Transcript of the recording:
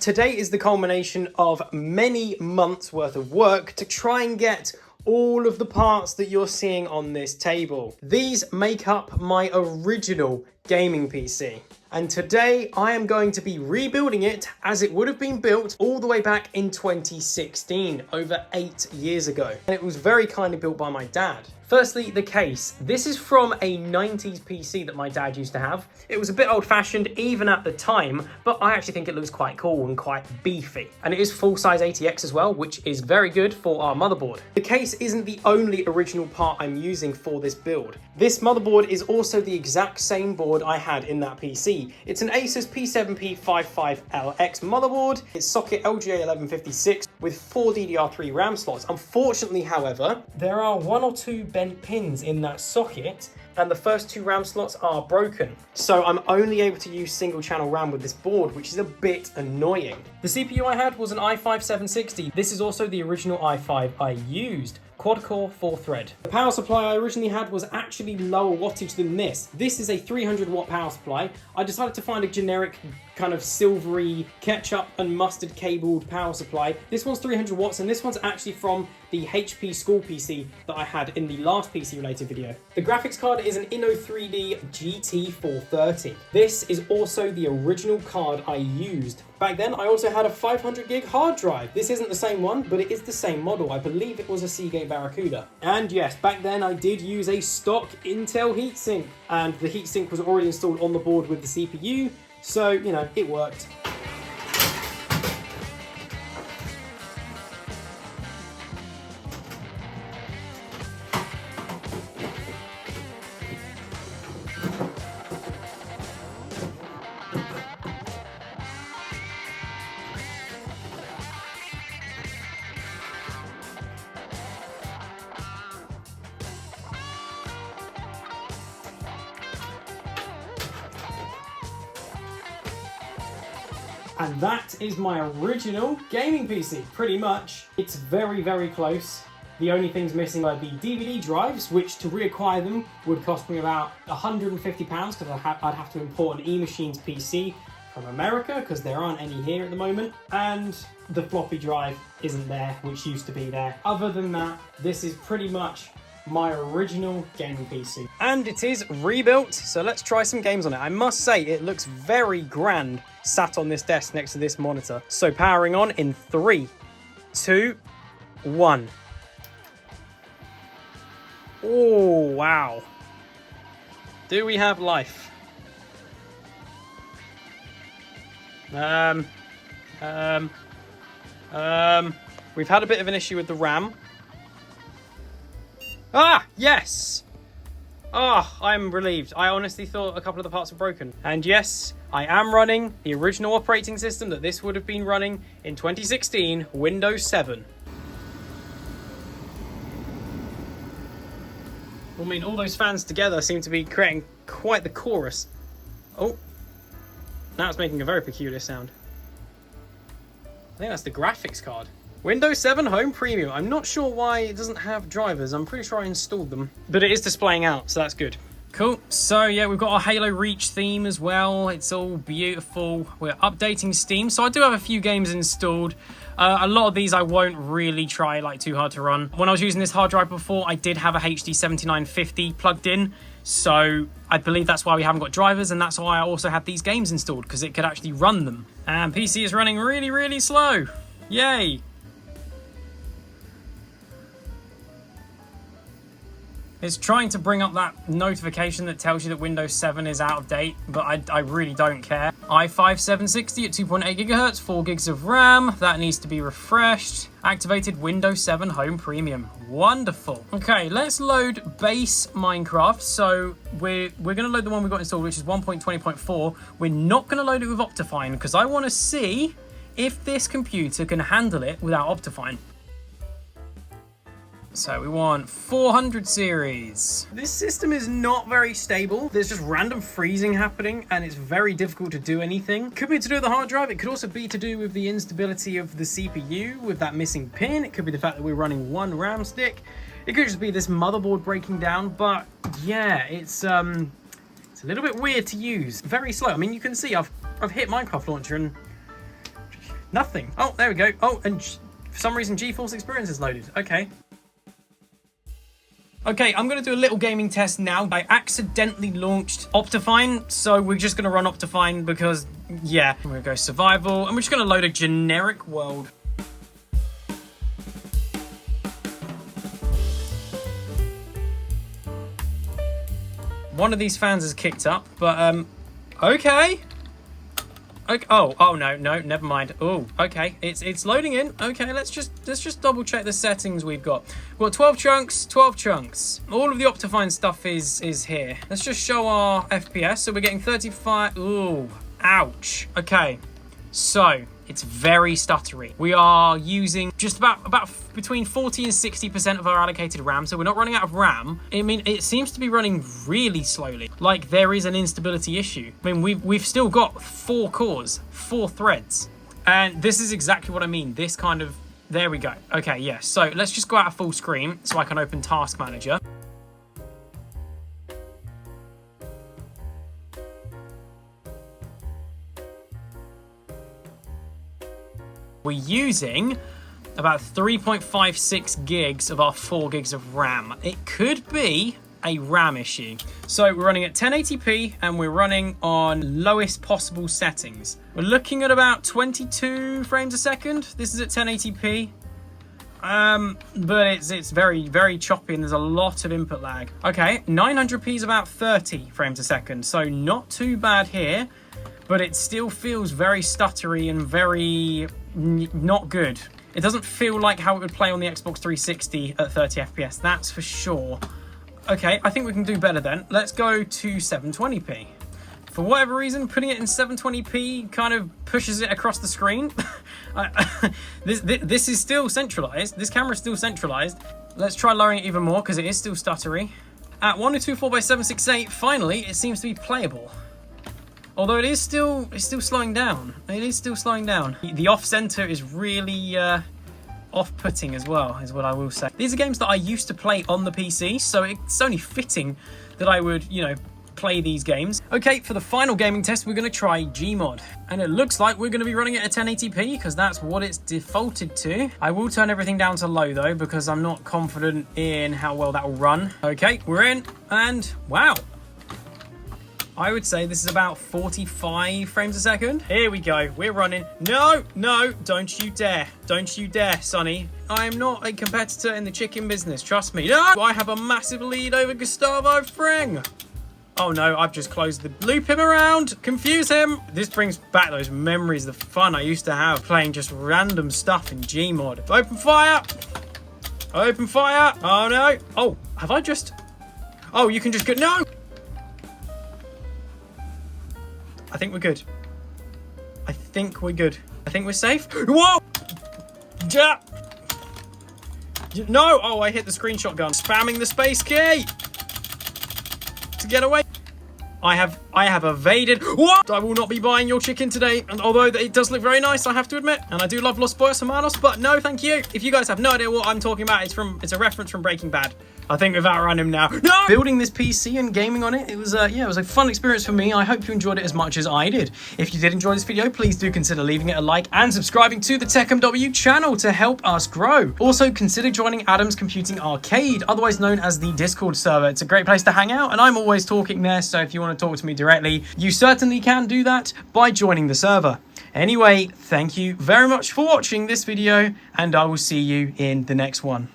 Today is the culmination of many months worth of work to try and get all of the parts that you're seeing on this table. These make up my original gaming PC. And today I am going to be rebuilding it as it would have been built all the way back in 2016, over 8 years ago. And it was very kindly built by my dad. Firstly, the case. This is from a 90s PC that my dad used to have. It was a bit old-fashioned even at the time, but I actually think it looks quite cool and quite beefy. And it is full-size ATX as well, which is very good for our motherboard. The case isn't the only original part I'm using for this build. This motherboard is also the exact same board I had in that PC. It's an Asus P7P55LX motherboard. It's socket LGA1156 with 4 DDR3 RAM slots. Unfortunately, however, there are 1 or 2 bent pins in that socket and the first 2 RAM slots are broken. So I'm only able to use single channel RAM with this board, which is a bit annoying. The CPU I had was an i5-760. This is also the original i5 I used. Quad-core 4-thread. The power supply I originally had was actually lower wattage than this. This is a 300 watt power supply. I decided to find a generic kind of silvery ketchup and mustard cabled power supply. This one's 300 watts and this one's actually from the HP school PC that I had in the last PC related video. The graphics card is an Inno3D GT430. This is also the original card I used. Back then I also had a 500 gig hard drive. This isn't the same one, but it is the same model. I believe it was a Seagate Barracuda. And yes, back then I did use a stock Intel heatsink, and the heatsink was already installed on the board with the CPU, so, you know, it worked. And that is my original gaming PC, pretty much. It's very, very close. The only things missing are the DVD drives, which to reacquire them would cost me about £150 because I'd have to import an eMachines PC from America because there aren't any here at the moment. And the floppy drive isn't there, which used to be there. Other than that, this is pretty much my original gaming PC. And it is rebuilt, so let's try some games on it. I must say, it looks very grand sat on this desk next to this monitor. So powering on in 3, 2, 1. Oh, wow. Do we have life? We've had a bit of an issue with the RAM. Ah, yes! Ah, I'm relieved. I honestly thought a couple of the parts were broken. And yes, I am running the original operating system that this would have been running in 2016, Windows 7. I mean, all those fans together seem to be creating quite the chorus. Oh, now it's making a very peculiar sound. I think that's the graphics card. Windows 7 Home Premium. I'm not sure why it doesn't have drivers. I'm pretty sure I installed them. But it is displaying out, so that's good. Cool. So yeah, we've got our Halo Reach theme as well. It's all beautiful. We're updating Steam. So I do have a few games installed. A lot of these I won't really try like too hard to run. When I was using this hard drive before, I did have a HD 7950 plugged in. So I believe that's why we haven't got drivers, and that's why I also had these games installed, because it could actually run them. And PC is running really, really slow. Yay. It's trying to bring up that notification that tells you that Windows 7 is out of date, but I really don't care. i5-760 at 2.8 gigahertz, 4 gigs of RAM. That needs to be refreshed. Activated Windows 7 Home Premium. Wonderful. Okay, let's load base Minecraft. So we're going to load the one we got installed, which is 1.20.4. We're not going to load it with Optifine because I want to see if this computer can handle it without Optifine. So we want 400 series. This system is not very stable. There's just random freezing happening and it's very difficult to do anything. Could be to do with the hard drive. It could also be to do with the instability of the CPU with that missing pin. It could be the fact that we're running one RAM stick. It could just be this motherboard breaking down, but yeah, it's a little bit weird to use. Very slow. I mean, you can see I've hit Minecraft Launcher and Nothing. Oh, there we go. Oh, and for some reason GeForce Experience is loaded. Okay. Okay, I'm going to do a little gaming test now. I accidentally launched Optifine, so we're just going to run Optifine because, yeah. I'm going to go survival, and we're just going to load a generic world. One of these fans is kicked up, but, okay. Okay. Oh no, never mind. Oh, okay. It's loading in. Okay, let's just double check the settings we've got. We've got 12 chunks. All of the Optifine stuff is here. Let's just show our FPS. So we're getting 35. Ooh, ouch. Okay. So it's very stuttery. We are using just about between 40 and 60% of our allocated RAM, so we're not running out of RAM. I mean, it seems to be running really slowly. Like there is an instability issue. I mean, we've still got 4 cores, 4 threads, and this is exactly what I mean. This kind of, there we go. Okay, yeah. So let's just go out of full screen so I can open Task Manager. We're using about 3.56 gigs of our 4 gigs of RAM. It could be a RAM issue. So we're running at 1080p and we're running on lowest possible settings. We're looking at about 22 frames a second. This is at 1080p. But it's very, very choppy and there's a lot of input lag. Okay, 900p is about 30 frames a second. So not too bad here, but it still feels very stuttery and very not good. It doesn't feel like how it would play on the Xbox 360 at 30 FPS, that's for sure. Okay, I think we can do better then. Let's go to 720p. For whatever reason, putting it in 720p kind of pushes it across the screen. This is still centralized. This camera is still centralized. Let's try lowering it even more because it is still stuttery. At 1024x768, finally, it seems to be playable. Although it's still slowing down. It is still slowing down. The off-center is really off-putting as well, is what I will say. These are games that I used to play on the PC, so it's only fitting that I would, you know, play these games. Okay, for the final gaming test, we're going to try Gmod. And it looks like we're going to be running it at 1080p, because that's what it's defaulted to. I will turn everything down to low, though, because I'm not confident in how well that will run. Okay, we're in, and wow. I would say this is about 45 frames a second. Here we go. We're running. No, don't you dare. Don't you dare, Sonny. I am not a competitor in the chicken business. Trust me. No, I have a massive lead over Gustavo Fring. Oh no, I've just closed the loop him around. Confuse him. This brings back those memories, the fun I used to have playing just random stuff in Gmod. Open fire. Open fire. Oh no. Oh, have I just... Oh, you can just go... No. I think we're good. I think we're good. I think we're safe. Whoa! Ja! No! Oh, I hit the screenshot gun. Spamming the space key to get away. I have evaded. What? I will not be buying your chicken today. And although it does look very nice, I have to admit, and I do love Los Pollos Hermanos, but no, thank you. If you guys have no idea what I'm talking about, it's a reference from Breaking Bad. I think we've outrun him now. No! Building this PC and gaming on it, it was a fun experience for me. I hope you enjoyed it as much as I did. If you did enjoy this video, please do consider leaving it a like and subscribing to the TechMW channel to help us grow. Also, consider joining Adam's Computing Arcade, otherwise known as the Discord server. It's a great place to hang out, and I'm always talking there, so if you want to talk to me directly, you certainly can do that by joining the server. Anyway, thank you very much for watching this video, and I will see you in the next one.